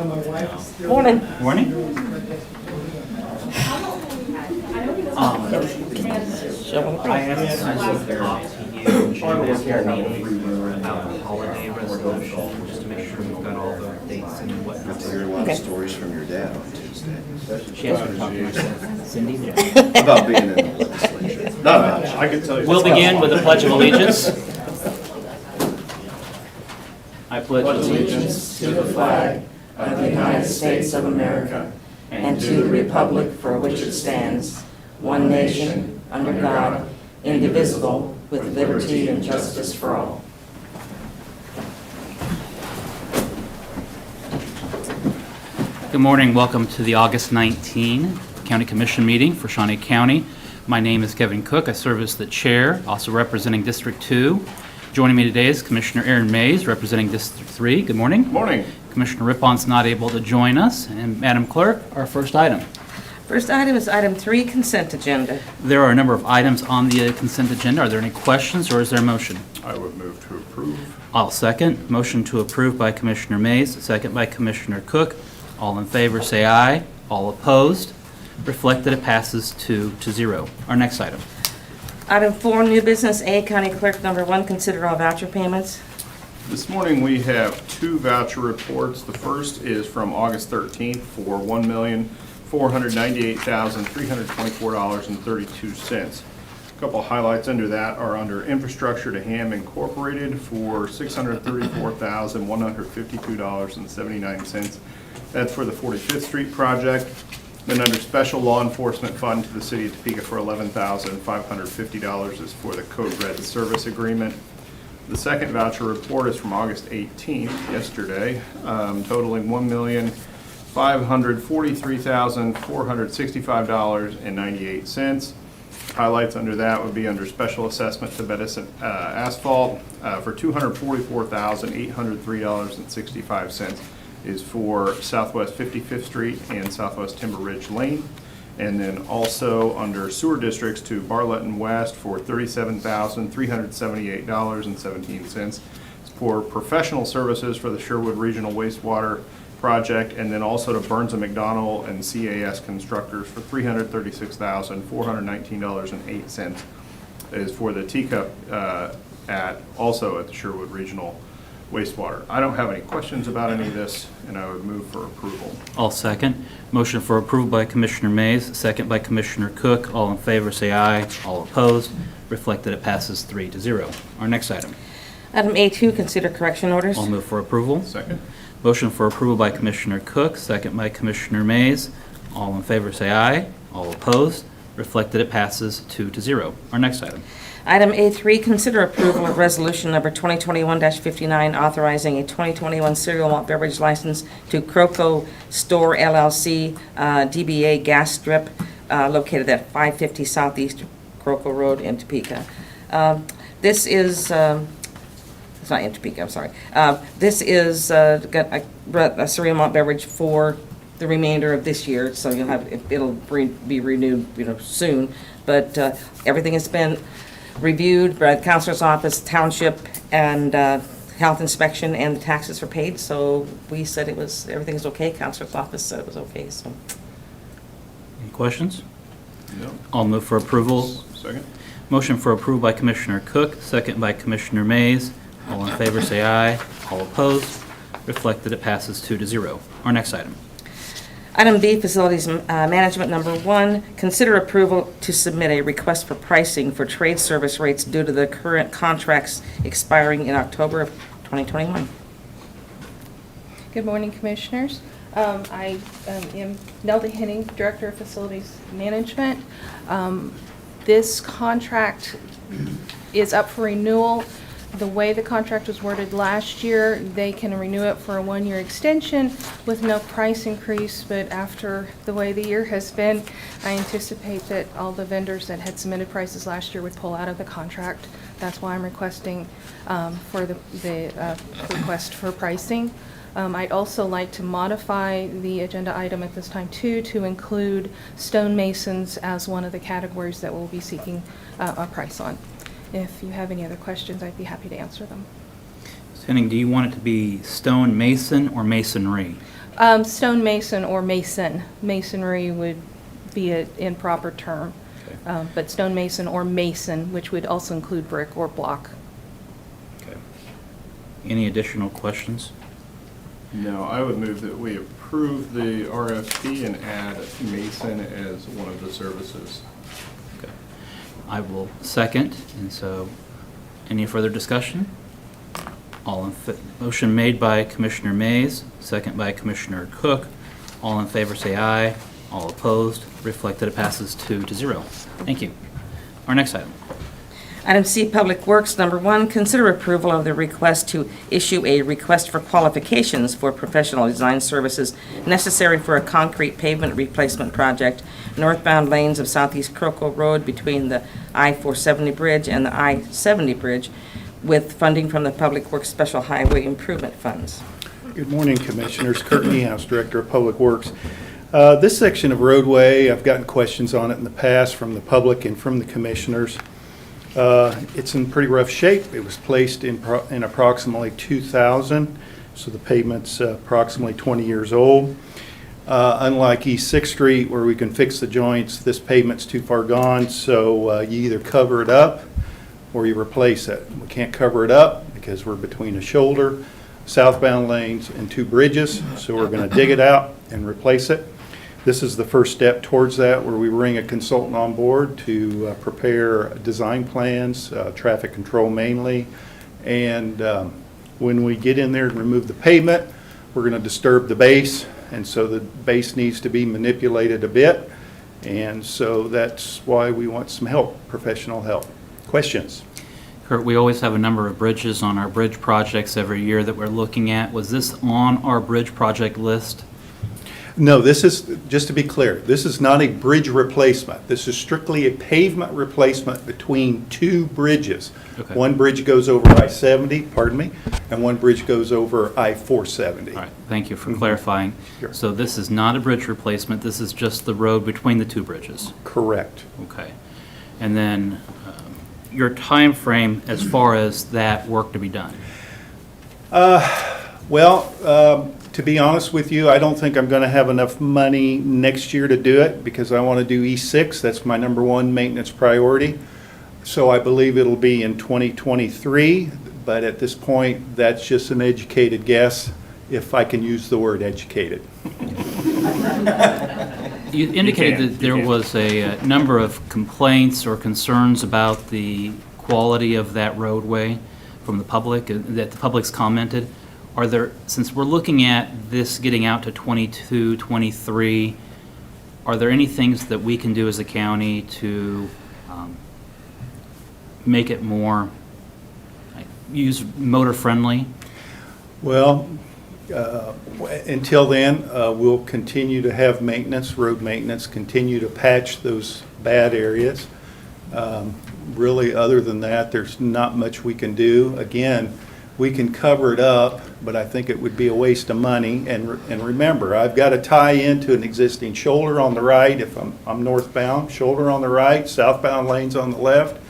Morning. Morning. I asked to talk to you and ask your meeting about holiday resolution, just to make sure we've got all the dates and whatnot. I hear a lot of stories from your dad on Tuesday. She asked me to talk to myself. Cindy? About being in the legislature. Not much, I can tell you. We'll begin with the Pledge of Allegiance. I pledge allegiance To the flag of the United States of America and to the republic for which it stands, one nation, under God, indivisible, with liberty and justice for all. Good morning. Welcome to the August 19 County Commission meeting for Shawnee County. My name is Kevin Cook. I serve as the chair, also representing District 2. Joining me today is Commissioner Aaron Mays, representing District 3. Good morning. Morning. Commissioner Rippon's not able to join us. And Madam Clerk, our first item. First item is item 3, consent agenda. There are a number of items on the consent agenda. Are there any questions or is there a motion? I would move to approve. I'll second. Motion to approve by Commissioner Mays, second by Commissioner Cook. All in favor say aye. All opposed? Reflect that it passes 2-0. Our next item. Item 4, new business A, County Clerk number 1, consider all voucher payments. This morning, we have 2 voucher reports. The first is from August 13th for $1,498,324.32. A couple highlights under that are under Infrastructure to Ham Incorporated for $634,152.79. That's for the 45th Street project. Then under Special Law Enforcement Fund to the City of Topeka for $11,550 is for the Code Red Service Agreement. The second voucher report is from August 18th, yesterday, totaling $1,543,465.98. Highlights under that would be under Special Assessment to Medicine Asphalt for $244,803.65 is for Southwest 55th Street and Southwest Timber Ridge Lane. And then also under sewer districts to Bartlett and West for $37,378.17 for professional services for the Sherwood Regional Wastewater Project, and then also to Burns and McDonnell and CAS Constructors for $336,419.08 is for the teacup also at the Sherwood Regional Wastewater. I don't have any questions about any of this, and I would move for approval. I'll second. Motion for approval by Commissioner Mays, second by Commissioner Cook. All in favor say aye. All opposed? Reflect that it passes 3-0. Our next item. Item A2, consider correction orders. I'll move for approval. Second. Motion for approval by Commissioner Cook, second by Commissioner Mays. All in favor say aye. All opposed? Reflect that it passes 2-0. Our next item. Item A3, consider approval of resolution number 2021-59, authorizing a 2021 cereal malt beverage license to Croco Store LLC, DBA Gas Strip, located at 550 Southeast Croco Road in Topeka. This is, it's not in Topeka, I'm sorry. This is a cereal malt beverage for the remainder of this year, so you'll have, it'll be renewed, soon. But everything has been reviewed by the counselor's office, township, and health inspection, and the taxes were paid. So we said everything's okay. Counselor's office said it was okay. So Any questions? No. I'll move for approval. Second. Motion for approval by Commissioner Cook, second by Commissioner Mays. All in favor say aye. All opposed? Reflect that it passes 2-0. Our next item. item B, facilities management number 1, consider approval to submit a request for pricing for trade service rates due to the current contracts expiring in October of 2021. Good morning, Commissioners. I am Nelda Henning, Director of Facilities Management. This contract is up for renewal. The way the contract was worded last year, they can renew it for a 1-year extension with no price increase, but after the way the year has been, I anticipate that all the vendors that had submitted prices last year would pull out of the contract. That's why I'm requesting for the request for pricing. I'd also like to modify the agenda item at this time too to include stonemasons as one of the categories that we'll be seeking a price on. If you have any other questions, I'd be happy to answer them. Ms. Henning, do you want it to be stone mason or masonry? Stonemason or mason. Masonry would be an improper term. Okay. But stonemason or mason, which would also include brick or block. Okay. Any additional questions? No, I would move that we approve the RFP and add Mason as one of the services. Okay. I will second, and so any further discussion? Motion made by Commissioner Mays, second by Commissioner Cook. All in favor say aye. All opposed, reflect that it passes 2-0. Thank you. Our next item. Item C, Public Works, number 1, consider approval of the request to issue a request for qualifications for professional design services necessary for a concrete pavement replacement project, northbound lanes of Southeast Croco Road between the I-470 bridge and the I-70 bridge, with funding from the Public Works Special Highway Improvement Funds. Good morning, Commissioners. Kurt Niehaus, Director of Public Works. This section of roadway, I've gotten questions on it in the past from the public and from the commissioners. It's in pretty rough shape. It was placed in approximately 2000, so the pavement's approximately 20 years old. Unlike East 6th Street, where we can fix the joints, this pavement's too far gone, so you either cover it up or you replace it. We can't cover it up because we're between a shoulder, southbound lanes, and 2 bridges, so we're going to dig it out and replace it. This is the first step towards that, where we bring a consultant on board to prepare design plans, traffic control mainly, and when we get in there and remove the pavement, we're going to disturb the base, and so the base needs to be manipulated a bit, and so that's why we want some help, professional help. Questions? Kurt, we always have a number of bridges on our bridge projects every year that we're looking at. Was this on our bridge project list? No, this is, just to be clear, this is not a bridge replacement. This is strictly a pavement replacement between 2 bridges. Okay. One bridge goes over I-70, pardon me, and one bridge goes over I-470. All right, thank you for clarifying. Sure. So this is not a bridge replacement, this is just the road between the 2 bridges? Correct. Okay. And then your time frame as far as that work to be done? To be honest with you, I don't think I'm going to have enough money next year to do it because I want to do E6. That's my #1 maintenance priority. So I believe it'll be in 2023, but at this point, that's just an educated guess, if I can use the word educated. You indicated that there was a number of complaints or concerns about the quality of that roadway from the public, that the public's commented. Are there, since we're looking at this getting out to 22, 23, are there any things that we can do as a county to make it more motor friendly? Well, until then, we'll continue to have maintenance, road maintenance, continue to patch those bad areas. Really, other than that, there's not much we can do. Again, we can cover it up, but I think it would be a waste of money. And remember, I've got to tie into an existing shoulder on the right if I'm northbound, shoulder on the right, southbound lanes on the left,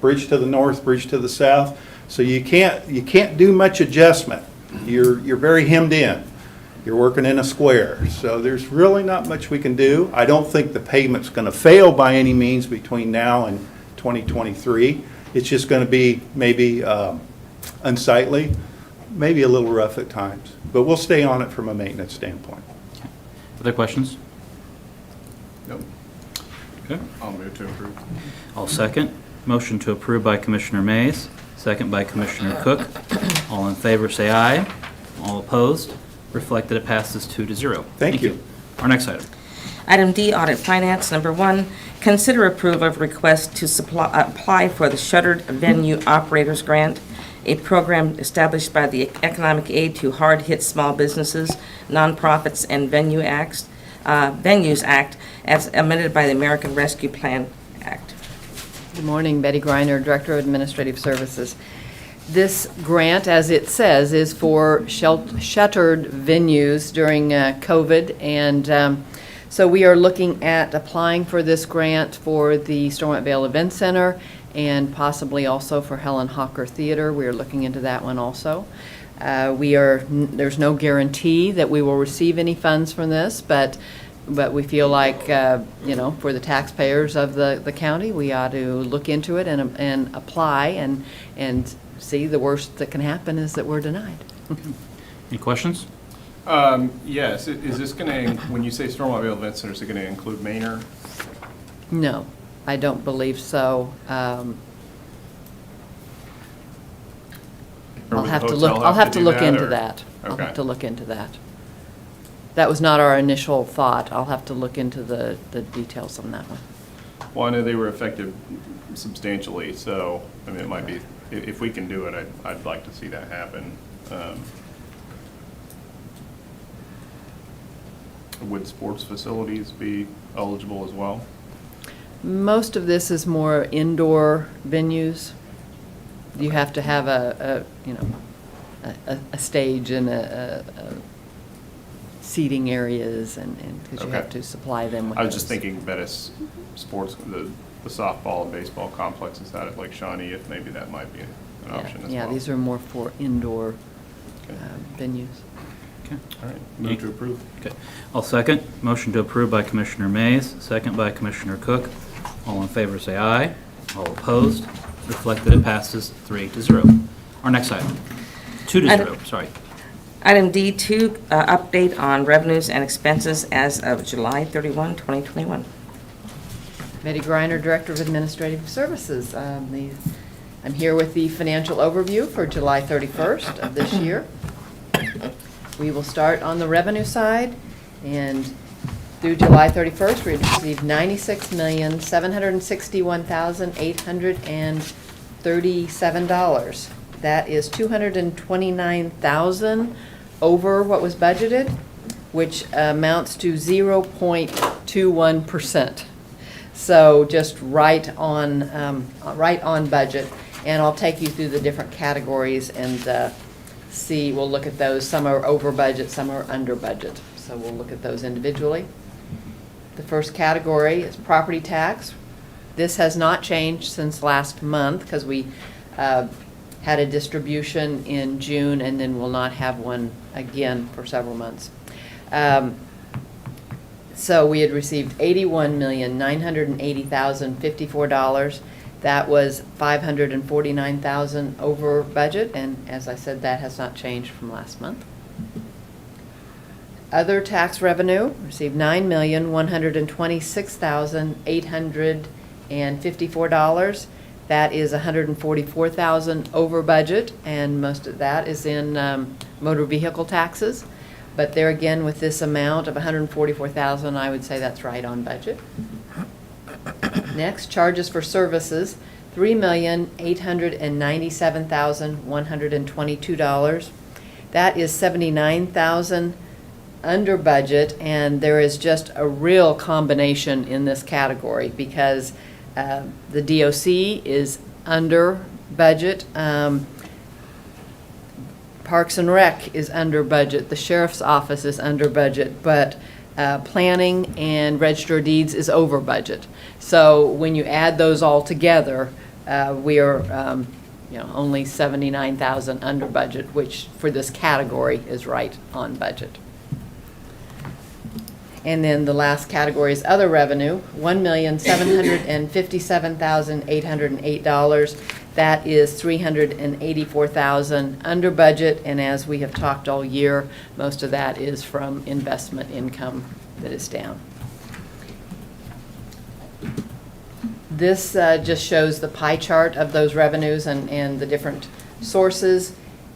bridge to the north, bridge to the south. So you can't do much adjustment. You're very hemmed in. You're working in a square. So there's really not much we can do. I don't think the pavement's going to fail by any means between now and 2023. It's just going to be maybe unsightly, maybe a little rough at times, but we'll stay on it from a maintenance standpoint. Okay. Other questions? Nope. Okay. I'll move to approve. I'll second. Motion to approve by Commissioner Mays, second by Commissioner Cook. All in favor say aye. All opposed, reflect that it passes 2-0. Thank you. Our next item. Item D, Audit Finance, number 1, consider approval of request to apply for the Shuttered Venue Operators Grant, a program established by the Economic Aid to Hard-Hit Small Businesses, Nonprofits, and Venues Act, as amended by the American Rescue Plan Act. Good morning, Betty Greiner, Director of Administrative Services. This grant, as it says, is for shuttered venues during COVID, and so we are looking at applying for this grant for the Stormont Vale Event Center and possibly also for Helen Hawker Theater. We are looking into that one also. There's no guarantee that we will receive any funds from this, but we feel like, for the taxpayers of the county, we ought to look into it and apply and see. The worst that can happen is that we're denied. Any questions? Yes, is this going to, when you say Stormwater Event Center, is it going to include Manor? No, I don't believe so. Or I'll would have the to hotel look, I'll have to do look that, into or- that. I'll Okay. have to look into that. That was not our initial thought. I'll have to look into the details on that one. Well, I know they were affected substantially, so, I mean, it might be, if we can do it, I'd like to see that happen. Would sports facilities be eligible as well? Most of this is more indoor venues. You have to have a stage and a seating areas and because you have Okay. to supply them with I was just those. thinking Bettis Sports, the softball and baseball complexes out at Lake Shawnee, if maybe that might be an Yeah, option as well. yeah, these are more for indoor Okay. venues. Okay. All right, move to approve. Okay. I'll second. Motion to approve by Commissioner Mays, second by Commissioner Cook. All in favor, say aye. All opposed? Reflect that it passes 3-0. Our next item, 2-0, sorry. Item D2, update on revenues and expenses as of July 31, 2021. Betty Griner, Director of Administrative Services. I'm here with the financial overview for July 31st of this year. We will start on the revenue side, and through July 31st, we received $96,761,837. That is $229,000 over what was budgeted, which amounts to 0.21%. So just right on budget. And I'll take you through the different categories and see, we'll look at those. Some are over budget, some are under budget. So we'll look at those individually. The first category is property tax. This has not changed since last month because we had a distribution in June and then will not have one again for several months. So we had received $81,980,054. That was $549,000 over budget, and as I said, that has not changed from last month. Other tax revenue received $9,126,854. That is $144,000 over budget, and most of that is in motor vehicle taxes. But there again, with this amount of $144,000, I would say that's right on budget. Next, charges for services, $3,897,122. That is $79,000 under budget, and there is just a real combination in this category because the DOC is under budget. Parks and Rec is under budget. The Sheriff's Office is under budget, but planning and Register of Deeds is over budget. So when you add those all together, we are only $79,000 under budget, which for this category is right on budget. And then the last category is other revenue, $1,757,808. That is $384,000 under budget, and as we have talked all year, most of that is from investment income that is down. This just shows the pie chart of those revenues and the different sources.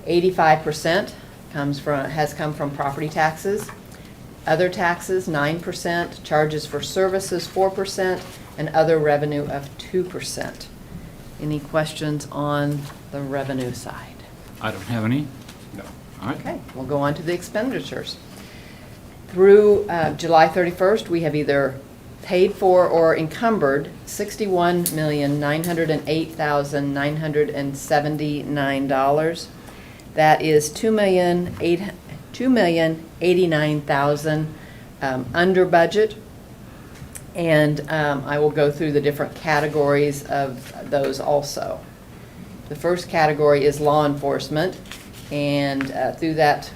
85% has come from property taxes. Other taxes, 9%, charges for services, 4%, and other revenue of 2%. Any questions on the revenue side? I don't have any. No. All right. Okay, we'll go on to the expenditures. Through July 31st, we have either paid for or encumbered $61,908,979. That is $2,089,000 under budget. And I will go through the different categories of those also. The first category is law enforcement, And through that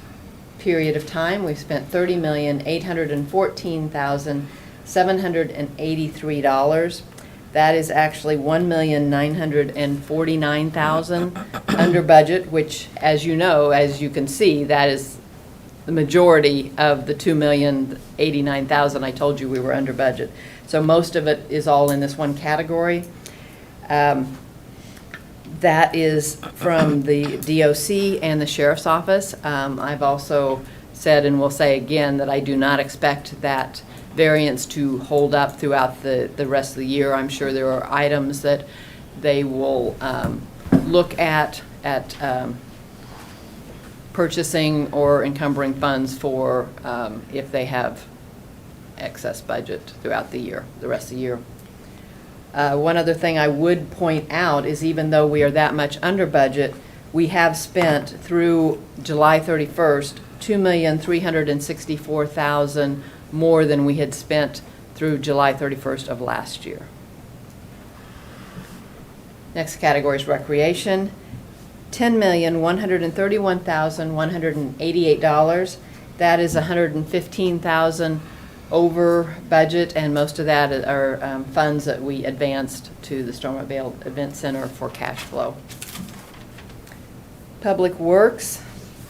period of time, we've spent $30,814,783. That is actually $1,949,000 under budget, which, as you know, as you can see, that is the majority of the $2,089,000 I told you we were under budget. So most of it is all in this one category. That is from the DOC and the Sheriff's Office. I've also said and will say again that I do not expect that variance to hold up throughout the rest of the year. I'm sure there are items that they will look at purchasing or encumbering funds for if they have excess budget throughout the year, the rest of the year. One other thing I would point out is even though we are that much under budget, we have spent through July 31st, $2,364,000 more than we had spent through July 31st of last year. Next category is recreation, $10,131,188. That is $115,000 over budget, and most of that are funds that we advanced to the Stormont Event Center for cash flow. Public Works,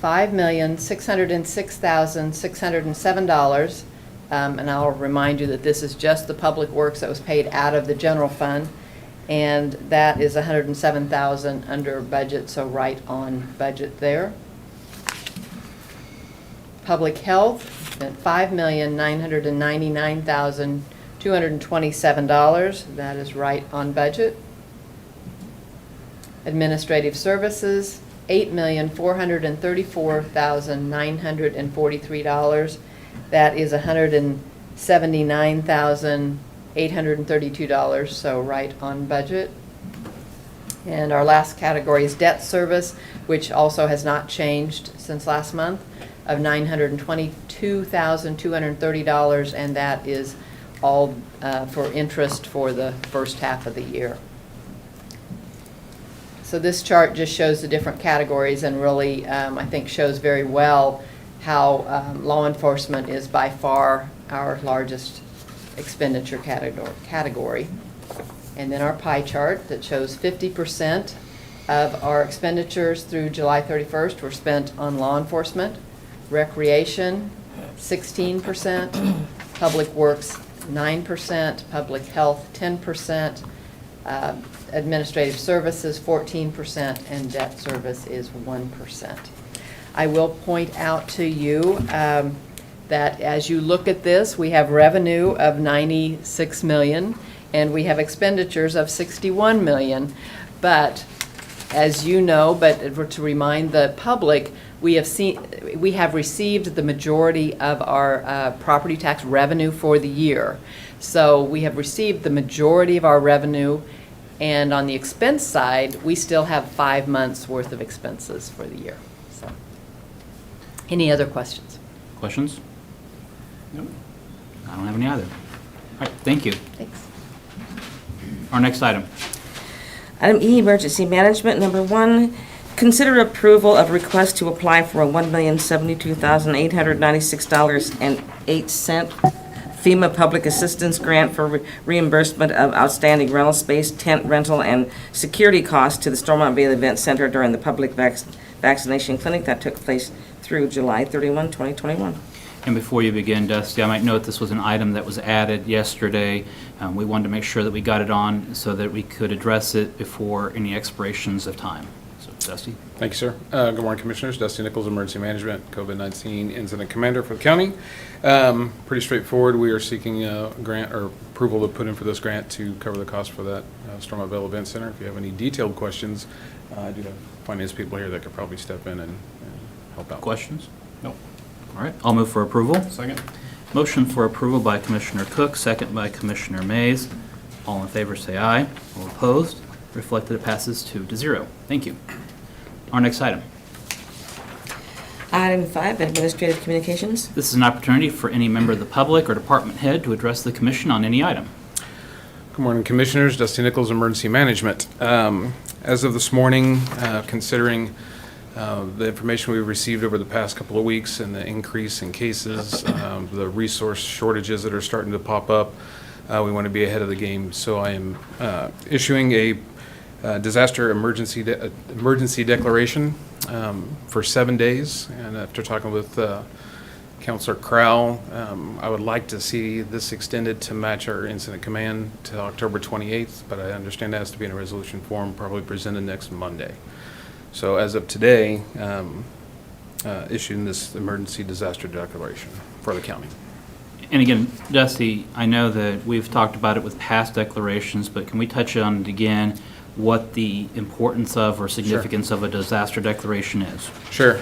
$5,606,607. And I'll remind you that this is just the Public Works that was paid out of the general fund, and that is $107,000 under budget, so right on budget there. Public Health, at $5,999,227. That is right on budget. Administrative Services, $8,434,943. That is $179,832, so right on budget. And our last category is debt service, which also has not changed since last month, of $922,230, and that is all for interest for the first half of the year. So this chart just shows the different categories and really, I think, shows very well how law enforcement is by far our largest expenditure category. And then our pie chart that shows 50% of our expenditures through July 31st were spent on law enforcement, recreation 16%, public works 9%, public health 10%, administrative services 14%, and debt service is 1%. I will point out to you that as you look at this, we have revenue of $96 million and we have expenditures of $61 million. But as you know, but to remind the public, we have received the majority of our property tax revenue for the year. So we have received the majority of our revenue, and on the expense side, we still have 5 months worth of expenses for the year. So, any other questions? Questions? No. I don't have any either. All right, thank you. Thanks. Our next item. Item E, Emergency Management, number 1, consider approval of request to apply for a $1,072,896.08 FEMA Public Assistance Grant for reimbursement of outstanding rental space, tent rental, and security costs to the Stormont Valley Event Center during the public vaccination clinic that took place through July 31, 2021. And before you begin, Dusty, I might note this was an item that was added yesterday. We wanted to make sure that we got it on so that we could address it before any expirations of time. So, Dusty? Thank you, sir. Good morning, Commissioners. Dusty Nichols, Emergency Management, COVID-19 Incident Commander for the county. Pretty straightforward. We are seeking a grant or approval to put in for this grant to cover the cost for that Stormont Valley Event Center. If you have any detailed questions, I do have finance people here that could probably step in and help out. Questions? Nope. All right, I'll move for approval. Second? Motion for approval by Commissioner Cook, second by Commissioner Mays. All in favor say aye. All opposed? Reflected it passes 2-0. Thank you. Our next item. Item 5, Administrative Communications. This is an opportunity for any member of the public or department head to address the commission on any item. Good morning, Commissioners. Dusty Nichols, Emergency Management. As of this morning, considering The information we've received over the past couple of weeks and the increase in cases, the resource shortages that are starting to pop up, we want to be ahead of the game. So I am issuing a disaster emergency declaration for 7 days. And after talking with Councilor Crowell, I would like to see this extended to match our incident command to October 28th, but I understand that has to be in a resolution form, probably presented next Monday. So as of today, issuing this emergency disaster declaration for the county. And again, Dusty, I know that we've talked about it with past declarations, but can we touch on it again, what the importance of or significance of a disaster declaration is? Sure.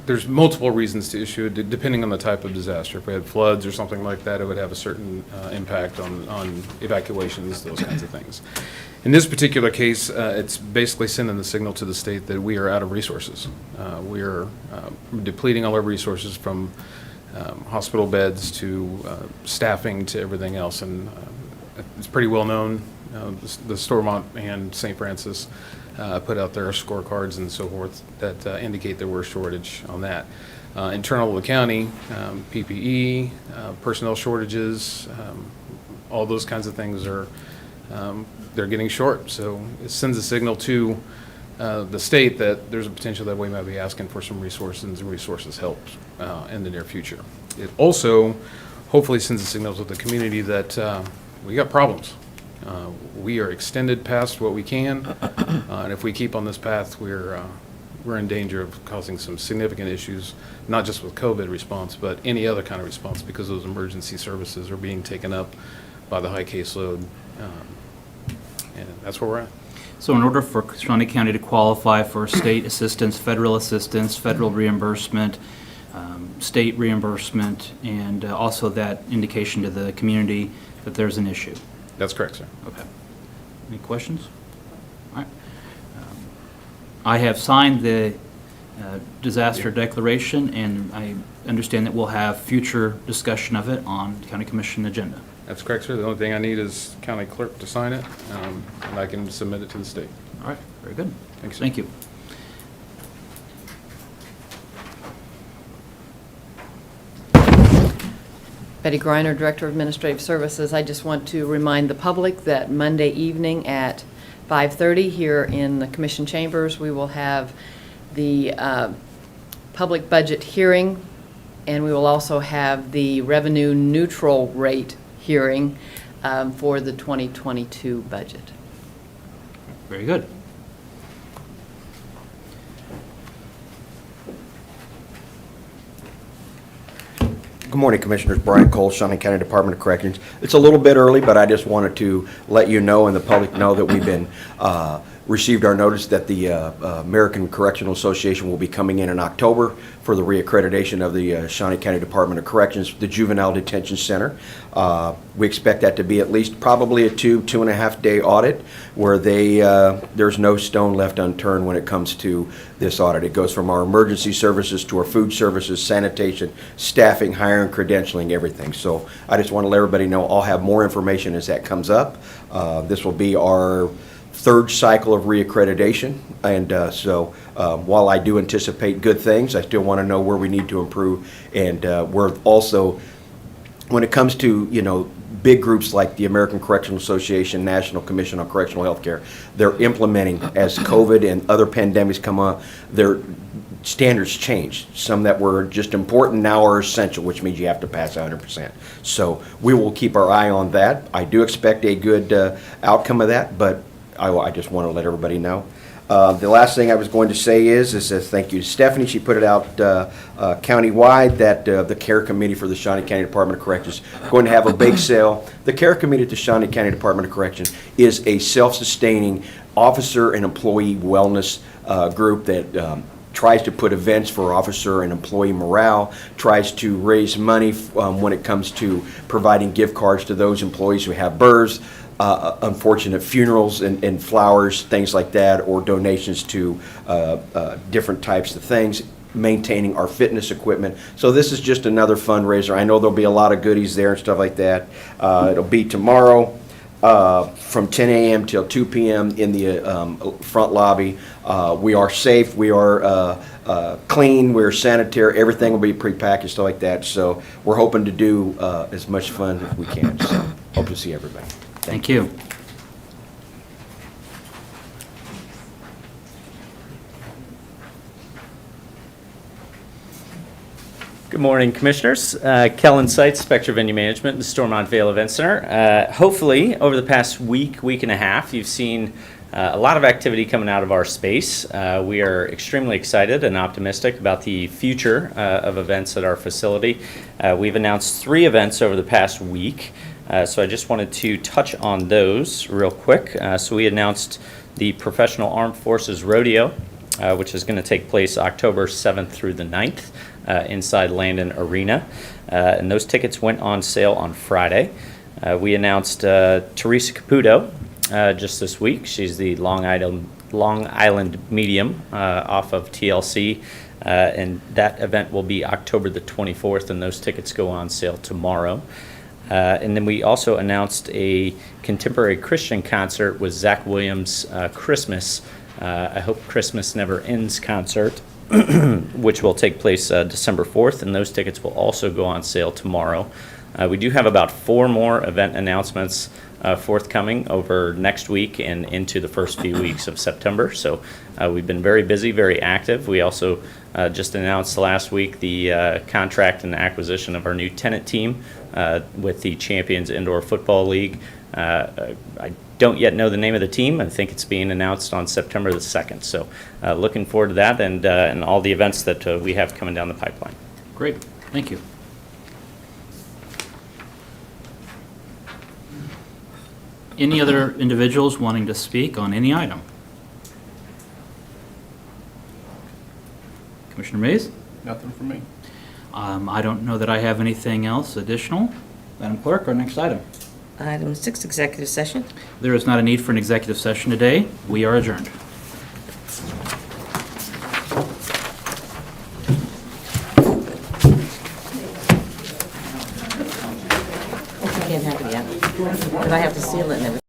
There's multiple reasons to issue it, depending on the type of disaster. If we had floods or something like that, it would have a certain impact on evacuations, those kinds of things. In this particular case, it's basically sending the signal to the state that we are out of resources. We are depleting all our resources, from hospital beds to staffing to everything else. And it's pretty well known. The Stormont and St. Francis put out their scorecards and so forth that indicate there were a shortage on that. Internal to the county, PPE, personnel shortages, all those kinds of things are, they're getting short. So it sends a signal to the state that there's a potential that we might be asking for some resources and resources help in the near future. It also hopefully sends a signal to the community that we got problems. We are extended past what we can, and if we keep on this path, we're in danger of causing some significant issues, not just with COVID response, but any other kind of response, because those emergency services are being taken up by the high caseload, and that's where we're at. So in order for Shawnee County to qualify for state assistance, federal reimbursement, state reimbursement, and also that indication to the community that there's an issue. That's correct, sir. Okay. Any questions? All right. I have signed the disaster declaration, and I understand that we'll have future discussion of it on County Commission agenda. That's correct, sir. The only thing I need is county clerk to sign it, and I can submit it to the state. All right, very good. Thanks, sir. Thank you. Betty Griner, Director of Administrative Services. I just want to remind the public that Monday evening at 5:30 here in the Commission chambers, we will have the public budget hearing, and we will also have the revenue neutral rate hearing for the 2022 budget. Very good. Good morning, Commissioners. Brian Cole, Shawnee County Department of Corrections. It's a little bit early, but I just wanted to let you know and the public know that we've been received our notice that the American Correctional Association will be coming in October for the reaccreditation of the Shawnee County Department of Corrections, the Juvenile Detention Center. We expect that to be at least probably a 2.5 day audit where there's no stone left unturned when it comes to this audit. It goes from our emergency services to our food services, sanitation, staffing, hiring, credentialing, everything. So I just want to let everybody know I'll have more information as that comes up. This will be our third cycle of reaccreditation, and so while I do anticipate good things, I still want to know where we need to improve. And we're also, when it comes to big groups like the American Correctional Association, National Commission on Correctional Healthcare, they're implementing, as COVID and other pandemics come up, their standards change. Some that were just important now are essential, which means you have to pass 100%. So we will keep our eye on that. I do expect a good outcome of that, but I just want to let everybody know. The last thing I was going to say is thank you to Stephanie. She put it out countywide that the CARE Committee for the Shawnee County Department of Corrections is going to have a bake sale. The CARE Committee at the Shawnee County Department of Corrections is a self-sustaining officer and employee wellness group that tries to put events for officer and employee morale, tries to raise money when it comes to providing gift cards to those employees who have births, unfortunate funerals and flowers, things like that, or donations to different types of things, maintaining our fitness equipment. So this is just another fundraiser. I know there'll be a lot of goodies there and stuff like that. It'll be tomorrow, from 10 a.m. till 2 p.m. in the front lobby. We are safe, we are clean, we're sanitary, everything will be prepackaged, stuff like that. So we're hoping to do as much fun as we can. So hope to see everybody. Thank you. Good morning, Commissioners. Kellen Seitz, Spectra Venue Management, the Stormont Vale Event Center. Hopefully, over the past week and a half, you've seen a lot of activity coming out of our space. We are extremely excited and optimistic about the future of events at our facility. We've announced 3 events over the past week, so I just wanted to touch on those real quick. So we announced the Professional Armed Forces Rodeo, which is going to take place October 7th through the 9th. Inside Landon Arena, and those tickets went on sale on Friday. We announced Teresa Caputo just this week. She's the Long Island medium off of TLC, and that event will be October the 24th, and those tickets go on sale tomorrow. And then we also announced a contemporary Christian concert with Zach Williams' Christmas, I Hope Christmas Never Ends concert, which will take place December 4th, and those tickets will also go on sale tomorrow. We do have about 4 more event announcements forthcoming over next week and into the first few weeks of September. So we've been very busy, very active. We also just announced last week the contract and acquisition of our new tenant team with the Champions Indoor Football League. I don't yet know the name of the team. I think it's being announced on September the 2nd. So looking forward to that and all the events that we have coming down the pipeline. Great, thank you. Any other individuals wanting to speak on any item? Commissioner Mays? Nothing from me. I don't know that I have anything else additional. Madam Clerk, our next item. Item 6, executive session. There is not a need for an executive session today. We are adjourned. Can't have it yet, because I have to seal it and everything.